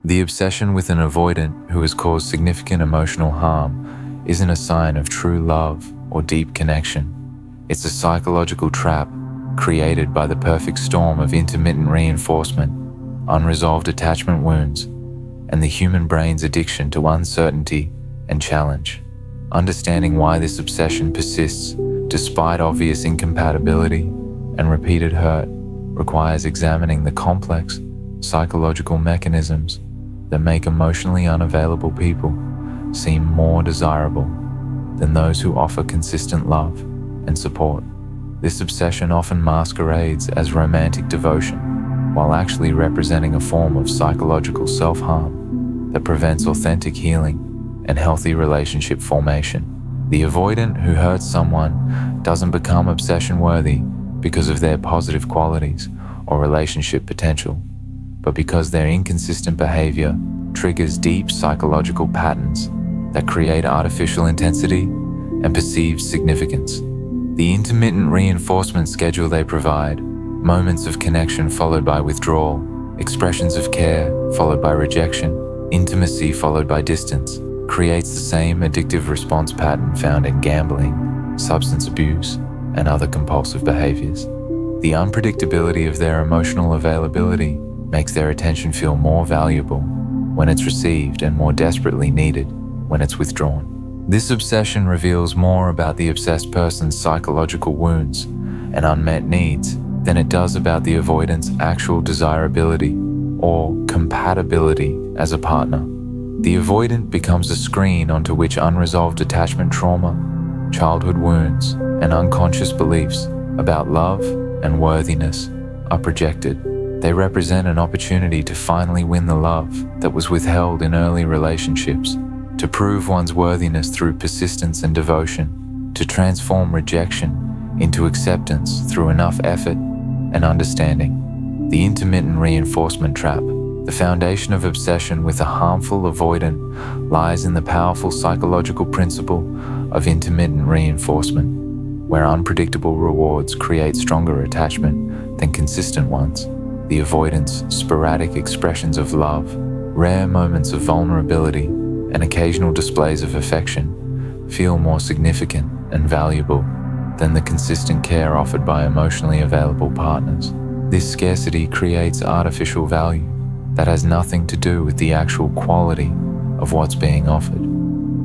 The obsession with an avoidant who has caused significant emotional harm isn't a sign of true love or deep connection. It's a psychological trap created by the perfect storm of intermittent reinforcement, unresolved attachment wounds, and the human brain's addiction to uncertainty and challenge. Understanding why this obsession persists despite obvious incompatibility and repeated hurt requires examining the complex psychological mechanisms that make emotionally unavailable people seem more desirable than those who offer consistent love and support. This obsession often masquerades as romantic devotion, while actually representing a form of psychological self-harm that prevents authentic healing and healthy relationship formation. The avoidant who hurts someone doesn't become obsession-worthy because of their positive qualities or relationship potential, but because their inconsistent behavior triggers deep psychological patterns that create artificial intensity and perceived significance. The intermittent reinforcement schedule they provide, moments of connection followed by withdrawal, expressions of care followed by rejection, intimacy followed by distance, creates the same addictive response pattern found in gambling, substance abuse, and other compulsive behaviors. The unpredictability of their emotional availability makes their attention feel more valuable when it's received and more desperately needed when it's withdrawn. This obsession reveals more about the obsessed person's psychological wounds and unmet needs than it does about the avoidant's actual desirability or compatibility as a partner. The avoidant becomes a screen onto which unresolved attachment trauma, childhood wounds, and unconscious beliefs about love and worthiness are projected. They represent an opportunity to finally win the love that was withheld in early relationships, to prove one's worthiness through persistence and devotion, to transform rejection into acceptance through enough effort and understanding. The intermittent reinforcement trap, the foundation of obsession with a harmful avoidant, lies in the powerful psychological principle of intermittent reinforcement, where unpredictable rewards create stronger attachment than consistent ones. The avoidant's sporadic expressions of love, rare moments of vulnerability, and occasional displays of affection feel more significant and valuable than the consistent care offered by emotionally available partners. This scarcity creates artificial value that has nothing to do with the actual quality of what's being offered.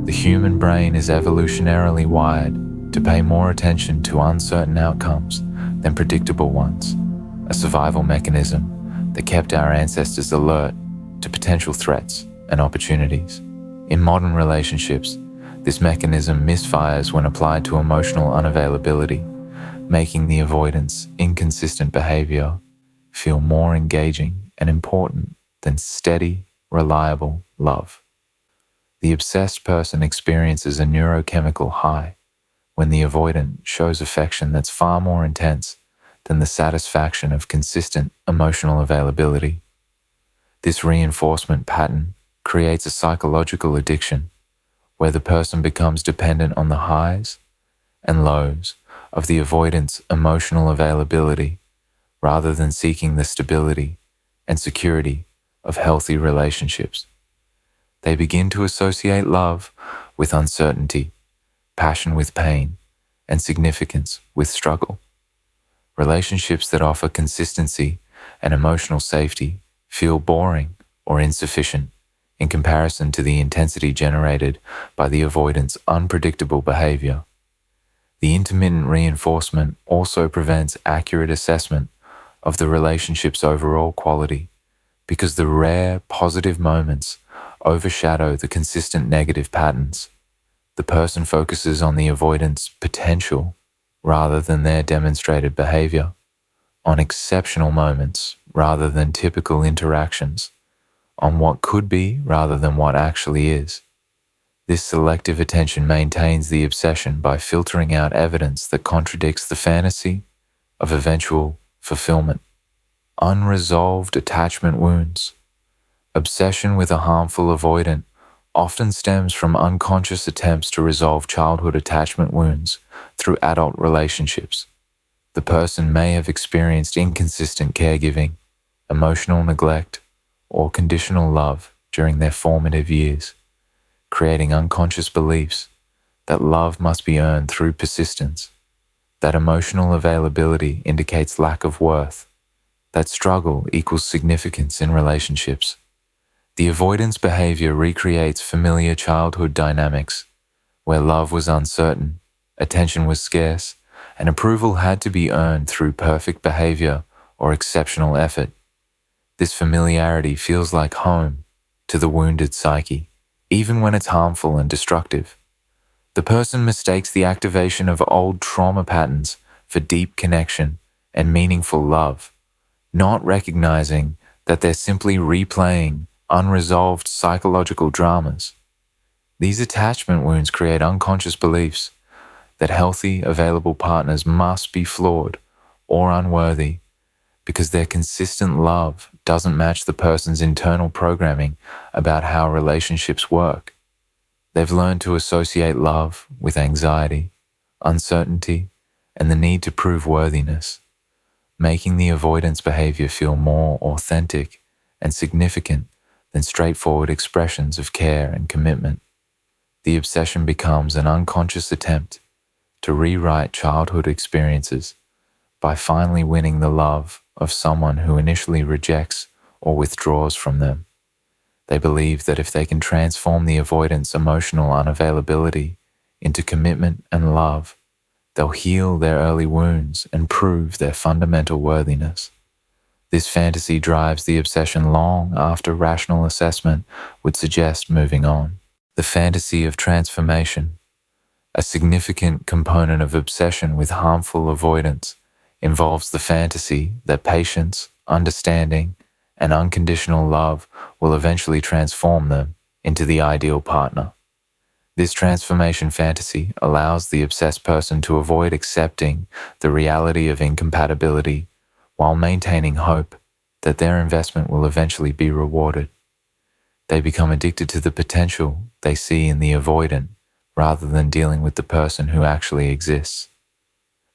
The human brain is evolutionarily wired to pay more attention to uncertain outcomes than predictable ones, a survival mechanism that kept our ancestors alert to potential threats and opportunities. In modern relationships, this mechanism misfires when applied to emotional unavailability, making the avoidant's inconsistent behavior feel more engaging and important than steady, reliable love. The obsessed person experiences a neurochemical high when the avoidant shows affection that's far more intense than the satisfaction of consistent emotional availability. This reinforcement pattern creates a psychological addiction where the person becomes dependent on the highs and lows of the avoidant's emotional availability rather than seeking the stability and security of healthy relationships. They begin to associate love with uncertainty, passion with pain, and significance with struggle. Relationships that offer consistency and emotional safety feel boring or insufficient in comparison to the intensity generated by the avoidant's unpredictable behavior. The intermittent reinforcement also prevents accurate assessment of the relationship's overall quality because the rare positive moments overshadow the consistent negative patterns. The person focuses on the avoidant's potential rather than their demonstrated behavior, on exceptional moments rather than typical interactions, on what could be rather than what actually is. This selective attention maintains the obsession by filtering out evidence that contradicts the fantasy of eventual fulfillment. Unresolved attachment wounds. Obsession with a harmful avoidant often stems from unconscious attempts to resolve childhood attachment wounds through adult relationships. The person may have experienced inconsistent caregiving, emotional neglect, or conditional love during their formative years, creating unconscious beliefs that love must be earned through persistence, that emotional availability indicates lack of worth, that struggle equals significance in relationships. The avoidance behavior recreates familiar childhood dynamics where love was uncertain, attention was scarce, and approval had to be earned through perfect behavior or exceptional effort. This familiarity feels like home to the wounded psyche, even when it's harmful and destructive. The person mistakes the activation of old trauma patterns for deep connection and meaningful love, not recognizing that they're simply replaying unresolved psychological dramas. These attachment wounds create unconscious beliefs that healthy, available partners must be flawed or unworthy because their consistent love doesn't match the person's internal programming about how relationships work. They've learned to associate love with anxiety, uncertainty, and the need to prove worthiness, making the avoidance behavior feel more authentic and significant than straightforward expressions of care and commitment. The obsession becomes an unconscious attempt to rewrite childhood experiences by finally winning the love of someone who initially rejects or withdraws from them. They believe that if they can transform the avoidance emotional unavailability into commitment and love, they'll heal their early wounds and prove their fundamental worthiness. This fantasy drives the obsession long after rational assessment would suggest moving on. The fantasy of transformation, a significant component of obsession with harmful avoidance, involves the fantasy that patience, understanding, and unconditional love will eventually transform them into the ideal partner. This transformation fantasy allows the obsessed person to avoid accepting the reality of incompatibility while maintaining hope that their investment will eventually be rewarded. They become addicted to the potential they see in the avoidant rather than dealing with the person who actually exists.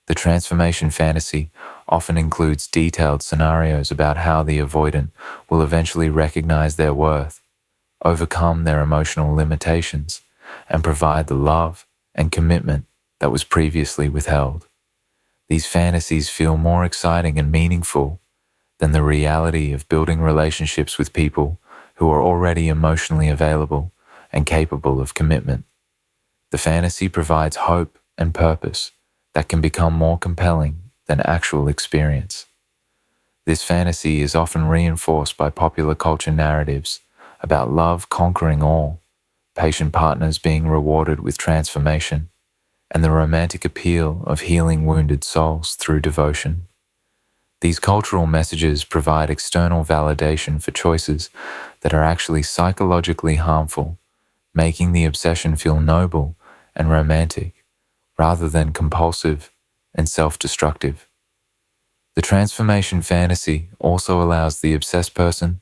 The transformation fantasy often includes detailed scenarios about how the avoidant will eventually recognize their worth, overcome their emotional limitations, and provide the love and commitment that was previously withheld. These fantasies feel more exciting and meaningful than the reality of building relationships with people who are already emotionally available and capable of commitment. The fantasy provides hope and purpose that can become more compelling than actual experience. This fantasy is often reinforced by popular culture narratives about love conquering all, patient partners being rewarded with transformation, and the romantic appeal of healing wounded souls through devotion. These cultural messages provide external validation for choices that are actually psychologically harmful, making the obsession feel noble and romantic rather than compulsive and self-destructive. The transformation fantasy also allows the obsessed person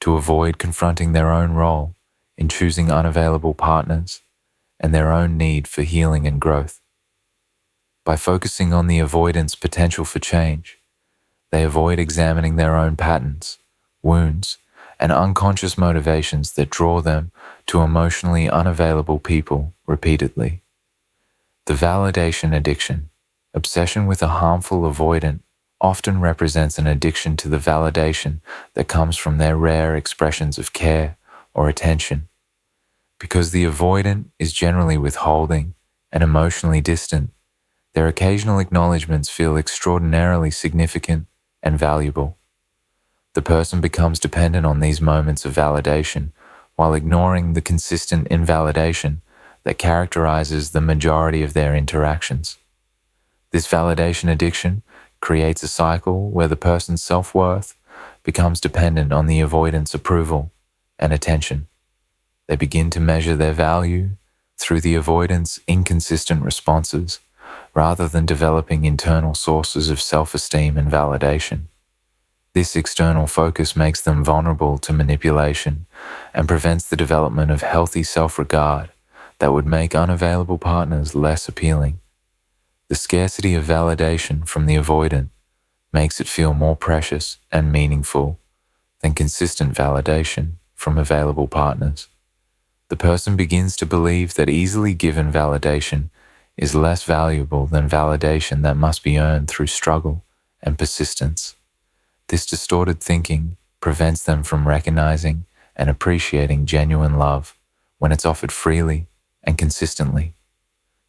to avoid confronting their own role in choosing unavailable partners and their own need for healing and growth. By focusing on the avoidant's potential for change, they avoid examining their own patterns, wounds, and unconscious motivations that draw them to emotionally unavailable people repeatedly. The validation addiction, obsession with a harmful avoidant, often represents an addiction to the validation that comes from their rare expressions of care or attention. Because the avoidant is generally withholding and emotionally distant, their occasional acknowledgements feel extraordinarily significant and valuable. The person becomes dependent on these moments of validation while ignoring the consistent invalidation that characterizes the majority of their interactions. This validation addiction creates a cycle where the person's self-worth becomes dependent on the avoidant's approval and attention. They begin to measure their value through the avoidant's inconsistent responses rather than developing internal sources of self-esteem and validation. This external focus makes them vulnerable to manipulation and prevents the development of healthy self-regard that would make unavailable partners less appealing. The scarcity of validation from the avoidant makes it feel more precious and meaningful than consistent validation from available partners. The person begins to believe that easily given validation is less valuable than validation that must be earned through struggle and persistence. This distorted thinking prevents them from recognizing and appreciating genuine love when it's offered freely and consistently.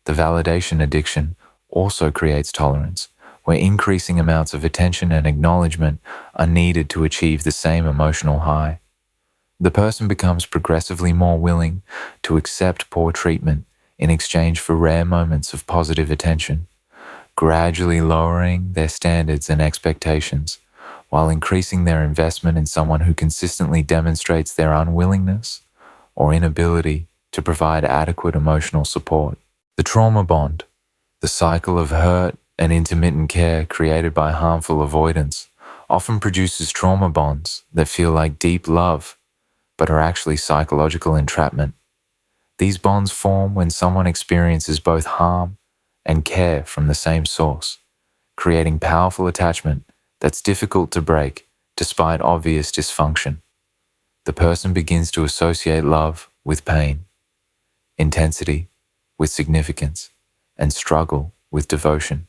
The validation addiction also creates tolerance, where increasing amounts of attention and acknowledgement are needed to achieve the same emotional high. The person becomes progressively more willing to accept poor treatment in exchange for rare moments of positive attention, gradually lowering their standards and expectations while increasing their investment in someone who consistently demonstrates their unwillingness or inability to provide adequate emotional support. The trauma bond, the cycle of hurt and intermittent care created by harmful avoidance, often produces trauma bonds that feel like deep love but are actually psychological entrapment. These bonds form when someone experiences both harm and care from the same source, creating powerful attachment that's difficult to break despite obvious dysfunction. The person begins to associate love with pain, intensity with significance, and struggle with devotion.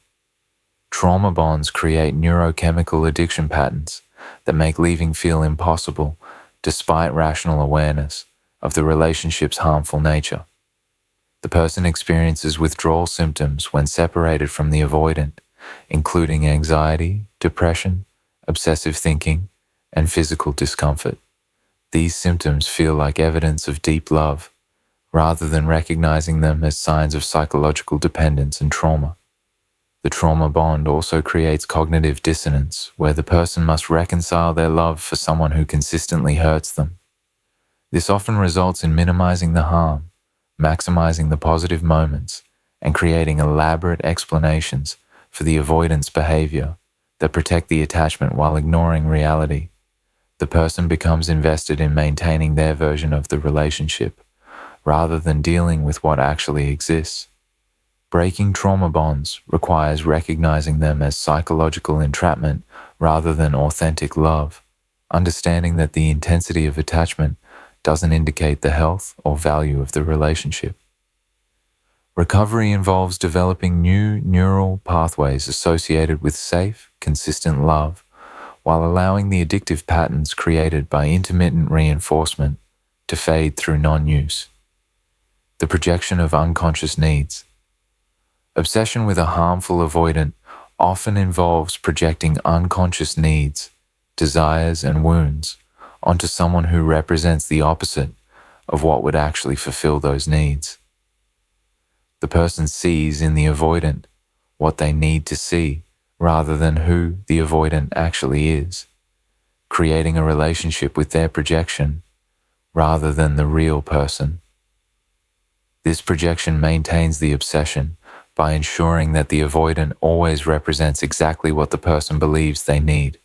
Trauma bonds create neurochemical addiction patterns that make leaving feel impossible despite rational awareness of the relationship's harmful nature. The person experiences withdrawal symptoms when separated from the avoidant, including anxiety, depression, obsessive thinking, and physical discomfort. These symptoms feel like evidence of deep love, rather than recognizing them as signs of psychological dependence and trauma. The trauma bond also creates cognitive dissonance, where the person must reconcile their love for someone who consistently hurts them. This often results in minimizing the harm, maximizing the positive moments, and creating elaborate explanations for the avoidance behavior that protect the attachment while ignoring reality. The person becomes invested in maintaining their version of the relationship, rather than dealing with what actually exists. Breaking trauma bonds requires recognizing them as psychological entrapment rather than authentic love, understanding that the intensity of attachment doesn't indicate the health or value of the relationship. Recovery involves developing new neural pathways associated with safe, consistent love, while allowing the addictive patterns created by intermittent reinforcement to fade through non-use. The projection of unconscious needs. Obsession with a harmful avoidant often involves projecting unconscious needs, desires, and wounds onto someone who represents the opposite of what would actually fulfill those needs. The person sees in the avoidant what they need to see rather than who the avoidant actually is, creating a relationship with their projection rather than the real person. This projection maintains the obsession by ensuring that the avoidant always represents exactly what the person believes they need.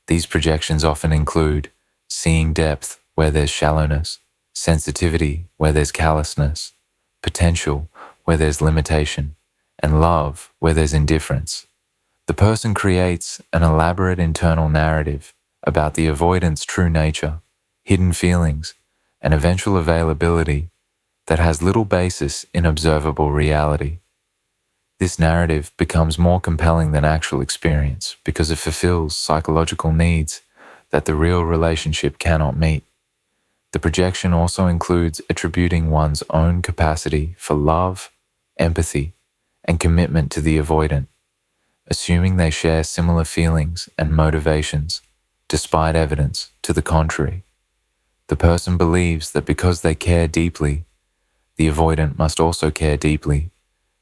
These projections often include seeing depth where there's shallowness, sensitivity where there's callousness, potential where there's limitation, and love where there's indifference. The person creates an elaborate internal narrative about the avoidant's true nature, hidden feelings, and eventual availability that has little basis in observable reality. This narrative becomes more compelling than actual experience because it fulfills psychological needs that the real relationship cannot meet. The projection also includes attributing one's own capacity for love, empathy, and commitment to the avoidant, assuming they share similar feelings and motivations, despite evidence to the contrary. The person believes that because they care deeply, the avoidant must also care deeply,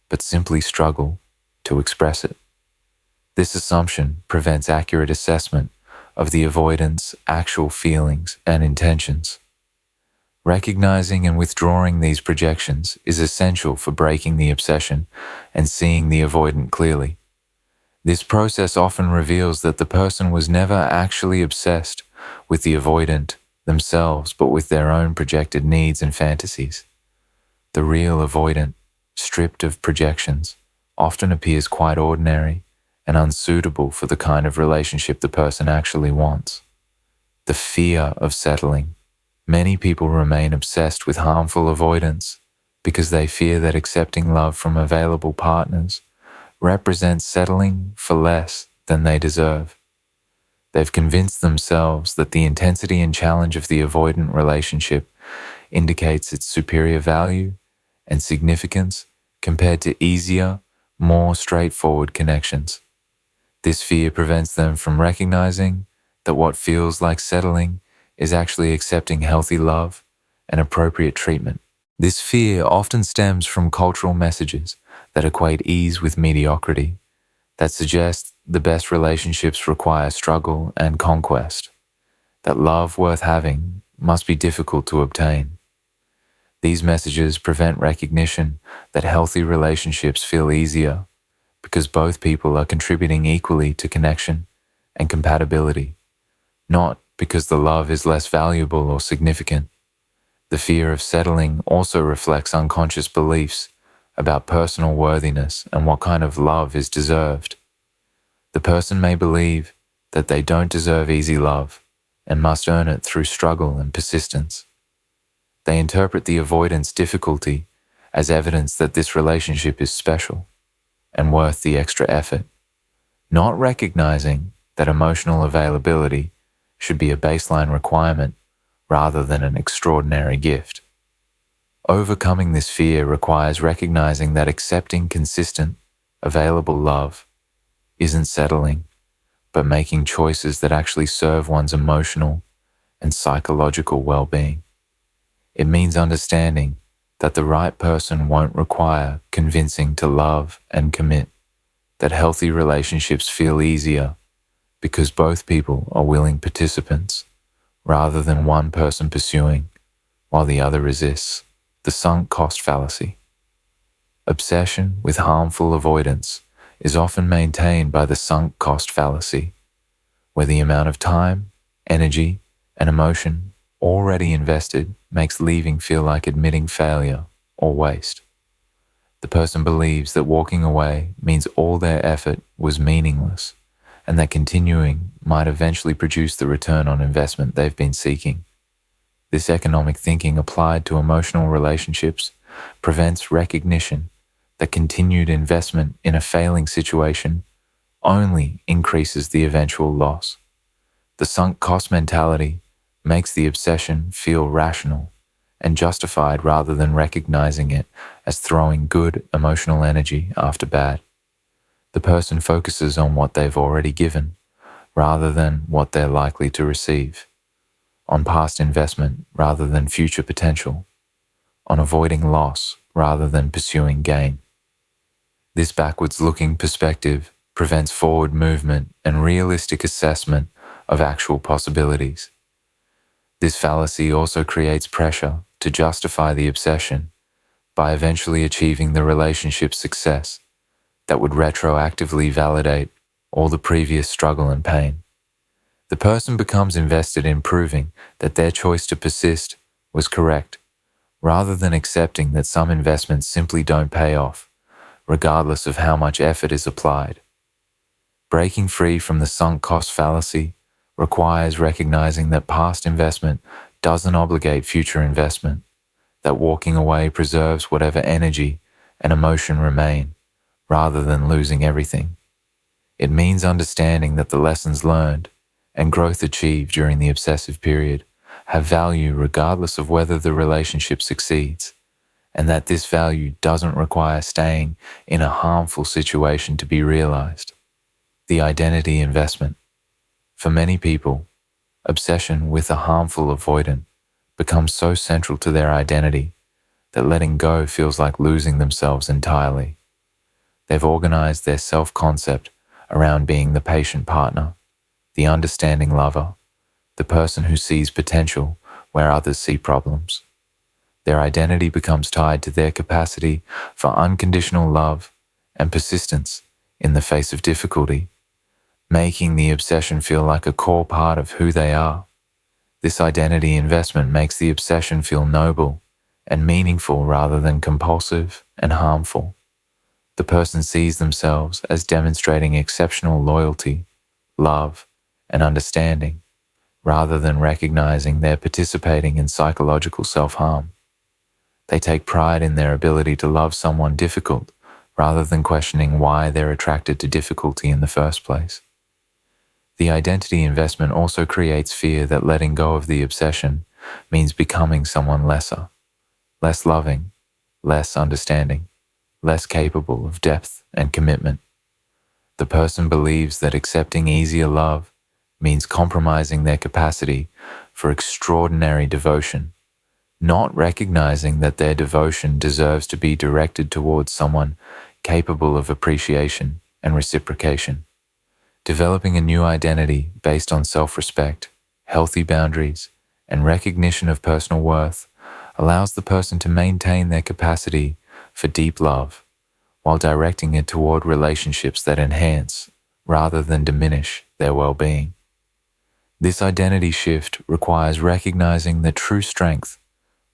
but simply struggle to express it. This assumption prevents accurate assessment of the avoidant's actual feelings and intentions. Recognizing and withdrawing these projections is essential for breaking the obsession and seeing the avoidant clearly. This process often reveals that the person was never actually obsessed with the avoidant themselves, but with their own projected needs and fantasies. The real avoidant, stripped of projections, often appears quite ordinary and unsuitable for the kind of relationship the person actually wants. the fear of settling. Many people remain obsessed with harmful avoidance because they fear that accepting love from available partners represents settling for less than they deserve. They've convinced themselves that the intensity and challenge of the avoidant relationship indicates its superior value and significance compared to easier, more straightforward connections. This fear prevents them from recognizing that what feels like settling is actually accepting healthy love and appropriate treatment. This fear often stems from cultural messages that equate ease with mediocrity, that suggest the best relationships require struggle and conquest, that love worth having must be difficult to obtain. These messages prevent recognition that healthy relationships feel easier because both people are contributing equally to connection and compatibility, not because the love is less valuable or significant. The fear of settling also reflects unconscious beliefs about personal worthiness and what kind of love is deserved. The person may believe that they don't deserve easy love and must earn it through struggle and persistence. They interpret the avoidance difficulty as evidence that this relationship is special and worth the extra effort, not recognizing that emotional availability should be a baseline requirement rather than an extraordinary gift. Overcoming this fear requires recognizing that accepting consistent, available love isn't settling, but making choices that actually serve one's emotional and psychological well-being. It means understanding that the right person won't require convincing to love and commit, that healthy relationships feel easier because both people are willing participants rather than one person pursuing while the other resists. The sunk cost fallacy. Obsession with harmful avoidance is often maintained by the sunk cost fallacy, where the amount of time, energy, and emotion already invested makes leaving feel like admitting failure or waste. The person believes that walking away means all their effort was meaningless and that continuing might eventually produce the return on investment they've been seeking. This economic thinking applied to emotional relationships prevents recognition that continued investment in a failing situation only increases the eventual loss. The sunk cost mentality makes the obsession feel rational and justified rather than recognizing it as throwing good emotional energy after bad. The person focuses on what they've already given rather than what they're likely to receive, on past investment rather than future potential, on avoiding loss rather than pursuing gain. This backwards-looking perspective prevents forward movement and realistic assessment of actual possibilities. This fallacy also creates pressure to justify the obsession by eventually achieving the relationship's success that would retroactively validate all the previous struggle and pain. The person becomes invested in proving that their choice to persist was correct, rather than accepting that some investments simply don't pay off, regardless of how much effort is applied. Breaking free from the sunk cost fallacy requires recognizing that past investment doesn't obligate future investment, that walking away preserves whatever energy and emotion remain, rather than losing everything. It means understanding that the lessons learned and growth achieved during the obsessive period have value regardless of whether the relationship succeeds, and that this value doesn't require staying in a harmful situation to be realized. The identity investment. For many people, obsession with a harmful avoidant becomes so central to their identity that letting go feels like losing themselves entirely. They've organized their self-concept around being the patient partner, the understanding lover, the person who sees potential where others see problems. Their identity becomes tied to their capacity for unconditional love and persistence in the face of difficulty, making the obsession feel like a core part of who they are. This identity investment makes the obsession feel noble and meaningful rather than compulsive and harmful. The person sees themselves as demonstrating exceptional loyalty, love, and understanding, rather than recognizing they're participating in psychological self-harm. They take pride in their ability to love someone difficult rather than questioning why they're attracted to difficulty in the first place. The identity investment also creates fear that letting go of the obsession means becoming someone lesser, less loving, less understanding, less capable of depth and commitment. The person believes that accepting easier love means compromising their capacity for extraordinary devotion, not recognizing that their devotion deserves to be directed towards someone capable of appreciation and reciprocation. Developing a new identity based on self-respect, healthy boundaries, and recognition of personal worth allows the person to maintain their capacity for deep love while directing it toward relationships that enhance rather than diminish their well-being. This identity shift requires recognizing that true strength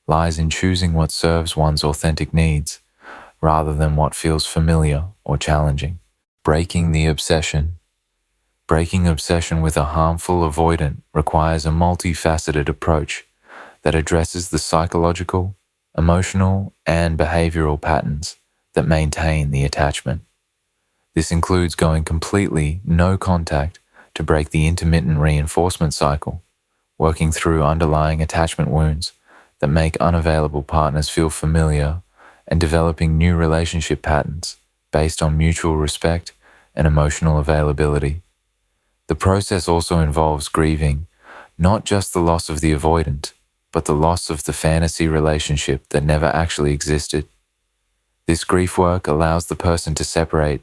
lies in choosing what serves one's authentic needs rather than what feels familiar or challenging. Breaking the obsession. Breaking obsession with a harmful avoidant requires a multifaceted approach that addresses the psychological, emotional, and behavioral patterns that maintain the attachment. This includes going completely no contact to break the intermittent reinforcement cycle, working through underlying attachment wounds that make unavailable partners feel familiar, and developing new relationship patterns based on mutual respect and emotional availability. The process also involves grieving not just the loss of the avoidant, but the loss of the fantasy relationship that never actually existed. This grief work allows the person to separate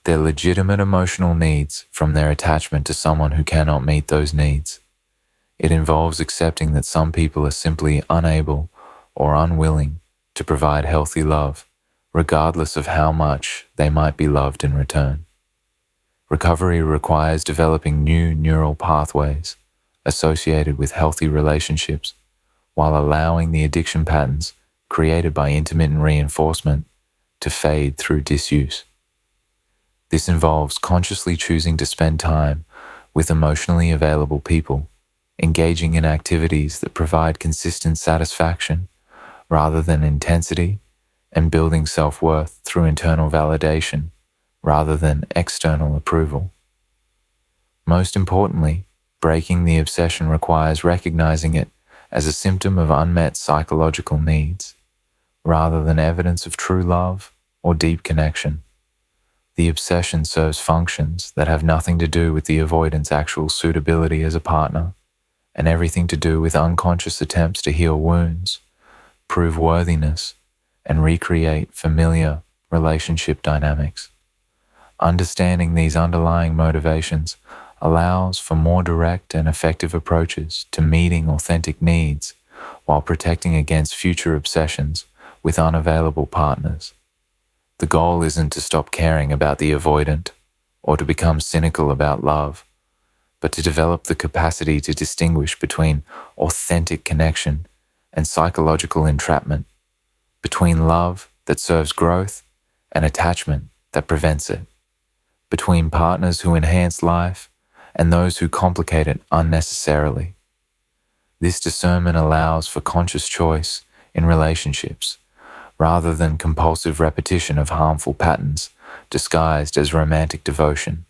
their legitimate emotional needs from their attachment to someone who cannot meet those needs. It involves accepting that some people are simply unable or unwilling to provide healthy love, regardless of how much they might be loved in return. Recovery requires developing new neural pathways associated with healthy relationships while allowing the addiction patterns created by intermittent reinforcement to fade through disuse. This involves consciously choosing to spend time with emotionally available people, engaging in activities that provide consistent satisfaction rather than intensity, and building self-worth through internal validation rather than external approval. Most importantly, breaking the obsession requires recognizing it as a symptom of unmet psychological needs, rather than evidence of true love or deep connection. The obsession serves functions that have nothing to do with the avoidant's actual suitability as a partner, and everything to do with unconscious attempts to heal wounds, prove worthiness, and recreate familiar relationship dynamics. Understanding these underlying motivations allows for more direct and effective approaches to meeting authentic needs while protecting against future obsessions with unavailable partners. The goal isn't to stop caring about the avoidant or to become cynical about love, but to develop the capacity to distinguish between authentic connection and psychological entrapment, between love that serves growth and attachment that prevents it, between partners who enhance life and those who complicate it unnecessarily. This discernment allows for conscious choice in relationships rather than compulsive repetition of harmful patterns disguised as romantic devotion.